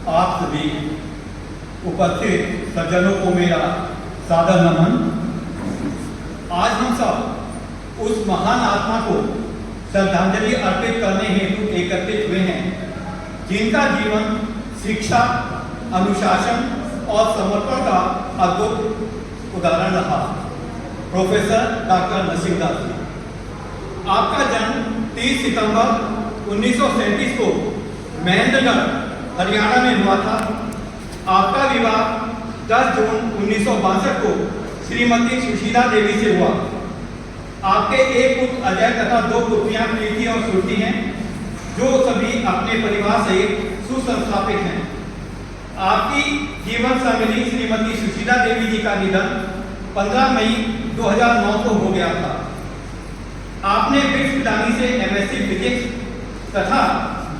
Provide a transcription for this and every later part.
आप सभी उपस्थित सज्जनों को मेरा सादर नमन। आज हम सब उस महान आत्मा को श्रद्धांजलि अर्पित करने हेतु एकत्रित हुए हैं जिनका जीवन शिक्षा, अनुशासन और समर्पण का अद्भुत उदाहरण रहा। प्रोफेसर डॉक्टर नसीम दास जी, आपका जन्म 30 सितंबर 1937 को महेंद्रगढ़, हरियाणा में हुआ था। आपका विवाह 10 जून 1962 को श्रीमती सुशीला देवी से हुआ। आपके एक पुत्र अजय तथा 2 पुत्रियां प्रीति और श्रुति हैं, जो सभी अपने परिवार से सुसंस्थापित हैं। आपकी जीवन संगिनी श्रीमती सुशीला देवी जी का निधन 15 मई 2009 को हो गया था। आपने ब्रिटिश पिलानी से MSc फिजिक्स तथा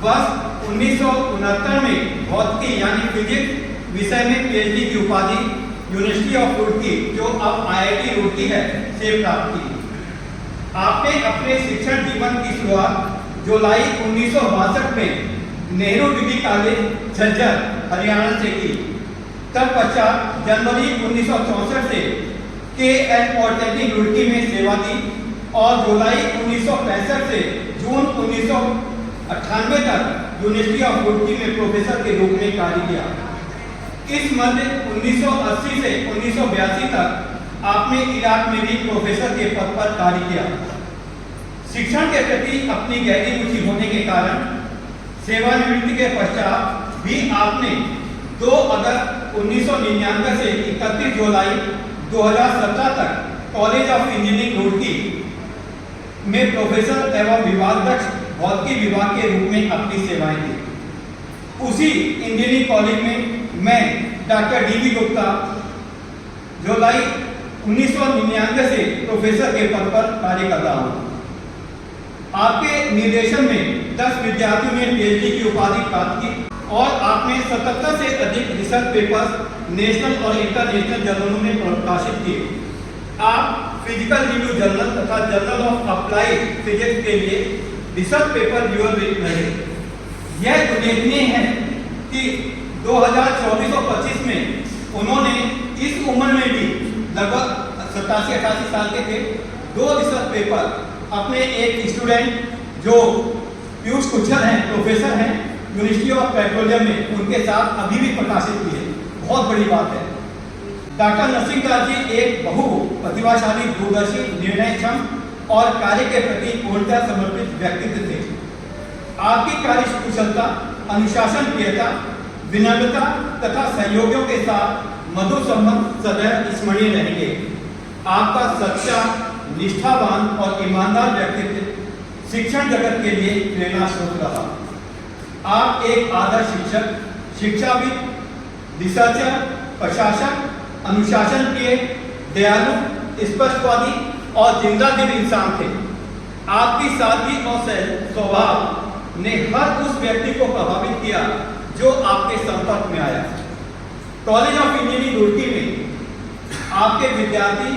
वर्ष 1969 में भौतिकी यानी फिजिक्स विषय में PhD की उपाधि यूनिवर्सिटी ऑफ रुड़की, जो अब IIT रुड़की है, से प्राप्त की। आपने अपने शिक्षण जीवन की शुरुआत जुलाई 1962 में नेहरू डिग्री कॉलेज झज्जर, हरियाणा से की। तत्पश्चात जनवरी 1964 से KL पॉलिटेक्निक रुड़की में सेवा दी और जुलाई 1965 से जून 1998 तक यूनिवर्सिटी ऑफ रुड़की में प्रोफेसर के रूप में कार्य किया। इस मध्य 1980 से 1982 तक आपने इराक में भी प्रोफेसर के पद पर कार्य किया। शिक्षण के प्रति अपनी गहरी रुचि होने के कारण सेवानिवृत्ति के पश्चात भी आपने 2 अगस्त 1999 से 31 जुलाई 2017 तक कॉलेज ऑफ इंजीनियरिंग रुड़की में प्रोफेसर एवं विभागाध्यक्ष भौतिकी विभाग के रूप में अपनी सेवाएं दी। उसी इंजीनियरिंग कॉलेज में मैं डॉक्टर DB गुप्ता जुलाई 1999 से प्रोफेसर के पद पर कार्य कर रहा हूँ। आपके निर्देशन में 10 विद्यार्थियों ने PhD की उपाधि प्राप्त की और आपने 77 से अधिक रिसर्च पेपर्स नेशनल और इंटरनेशनल जर्नलों में प्रकाशित किए। आप फिजिकल रिव्यू जर्नल तथा जर्नल ऑफ अप्लाइड फिजिक्स के लिए रिसर्च पेपर व्यूअर रहे। यह उल्लेखनीय है कि 2024 और 25 में उन्होंने इस उम्र में भी लगभग 87-88 साल के थे 2 रिसर्च पेपर अपने एक स्टूडेंट जो पीयूष कुच्छल हैं, प्रोफेसर हैं यूनिवर्सिटी ऑफ पेट्रोलियम में, उनके साथ अभी भी प्रकाशित किए। बहुत बड़ी बात है। डॉक्टर नसीम दास जी एक बहु प्रतिभाशाली, दूरदर्शी, निर्णयक्षम और कार्य के प्रति पूर्णतः समर्पित व्यक्तित्व थे। आपकी कार्य कुशलता, अनुशासन प्रियता, विनम्रता तथा सहयोगियों के साथ मधुर संबंध सदैव स्मरणीय रहेंगे। आपका सच्चा, निष्ठावान और ईमानदार व्यक्तित्व शिक्षण जगत के लिए प्रेरणा स्रोत रहा। आप एक आदर्श शिक्षक, शिक्षाविद, रिसर्चर, प्रशासक, अनुशासन प्रिय, दयालु, स्पष्टवादी और जिंदा दिल इंसान थे। आपकी सादगी और स्वभाव ने हर उस व्यक्ति को प्रभावित किया जो आपके संपर्क में आया। कॉलेज ऑफ इंजीनियरिंग रुड़की में आपके विद्यार्थी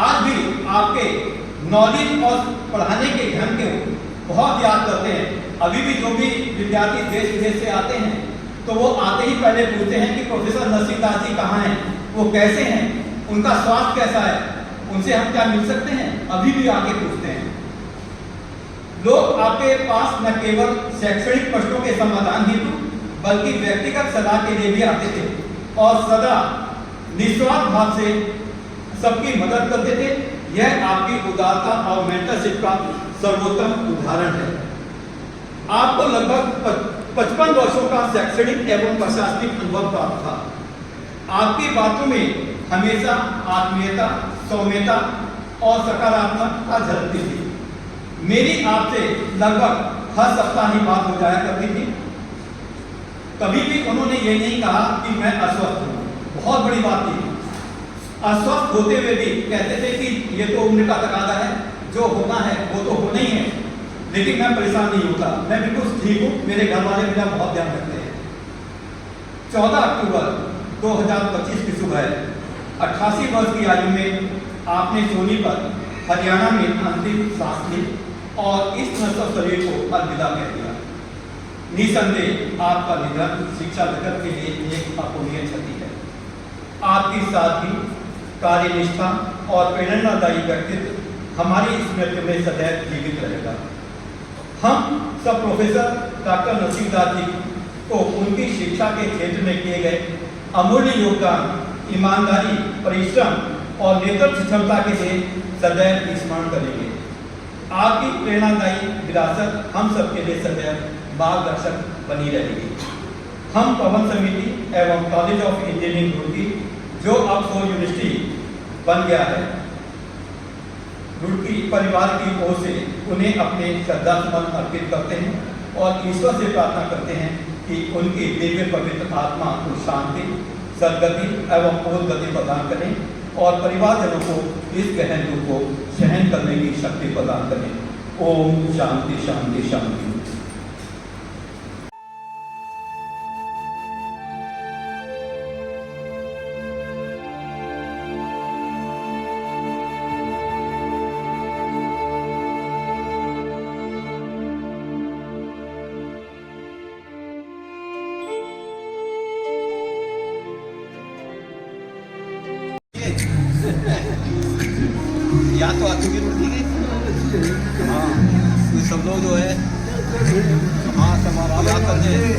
आज भी आपके नॉलेज और पढ़ाने के ढंग को बहुत याद करते हैं। अभी भी जो भी विद्यार्थी देश विदेश से आते हैं तो वो आते ही पहले पूछते हैं कि प्रोफेसर नसीम दास जी कहाँ हैं, वो कैसे हैं, उनका स्वास्थ्य कैसा है, उनसे हम क्या मिल सकते हैं, अभी भी आके पूछते हैं। लोग आपके पास न केवल शैक्षणिक प्रश्नों के समाधान हेतु बल्कि व्यक्तिगत सलाह के लिए भी आते थे और सदा निस्वार्थ भाव से सबकी मदद करते थे। यह आपकी उदारता और मेंटरशिप का सर्वोत्तम उदाहरण है। आपको लगभग 55 वर्षों का शैक्षणिक एवं प्रशासनिक अनुभव प्राप्त था। आपकी बातों में हमेशा आत्मीयता, सौम्यता और सकारात्मकता झलकती थी। मेरी आपसे लगभग हर सप्ताह ही बात हो जाया करती थी। कभी भी उन्होंने ये नहीं कहा कि मैं अस्वस्थ हूँ। बहुत बड़ी बात थी। अस्वस्थ होते हुए भी कहते थे कि ये तो उम्र का तकाजा है, जो होना है वो तो होना ही है, लेकिन मैं परेशान नहीं होता, मैं बिल्कुल ठीक हूँ, मेरे घर वाले मेरा बहुत ध्यान रखते हैं। 14 अक्टूबर 2025 की सुबह 88 वर्ष की आयु में आपने सोनीपत, हरियाणा में अंतिम सांस ली और इस नश्वर शरीर को अलविदा कह दिया। निसंदेह आपका निधन शिक्षा जगत के लिए एक अपूरणीय क्षति है। आपकी सादगी, कार्यनिष्ठा और प्रेरणादायी व्यक्तित्व हमारी स्मृति में सदैव जीवित रहेगा। हम सब प्रोफेसर डॉक्टर नसीरुद्दीन जी को उनकी शिक्षा के क्षेत्र में किए गए अमूल्य योगदान, ईमानदारी, परिश्रम और नेतृत्व क्षमता के लिए सदैव स्मरण करेंगे। आपकी प्रेरणादायी विरासत हम सबके लिए सदैव मार्गदर्शक बनी रहेगी। हम पवन समिति एवं कॉलेज ऑफ इंजीनियरिंग रुड़की, जो अब सोल यूनिवर्सिटी बन गया है, रुड़की परिवार की ओर से उन्हें अपने श्रद्धासुमन अर्पित करते हैं और ईश्वर से प्रार्थना करते हैं कि उनकी दिव्य पवित्र आत्मा को शांति, सद्गति एवं उन्नति प्रदान करें और परिवारजनों को इस गहन दुख को सहन करने की शक्ति प्रदान करें। ओम शांति शांति शांति। या तो आगे की रुड़की गई, हाँ ये सब लोग जो है, हाँ सब याद करते हैं।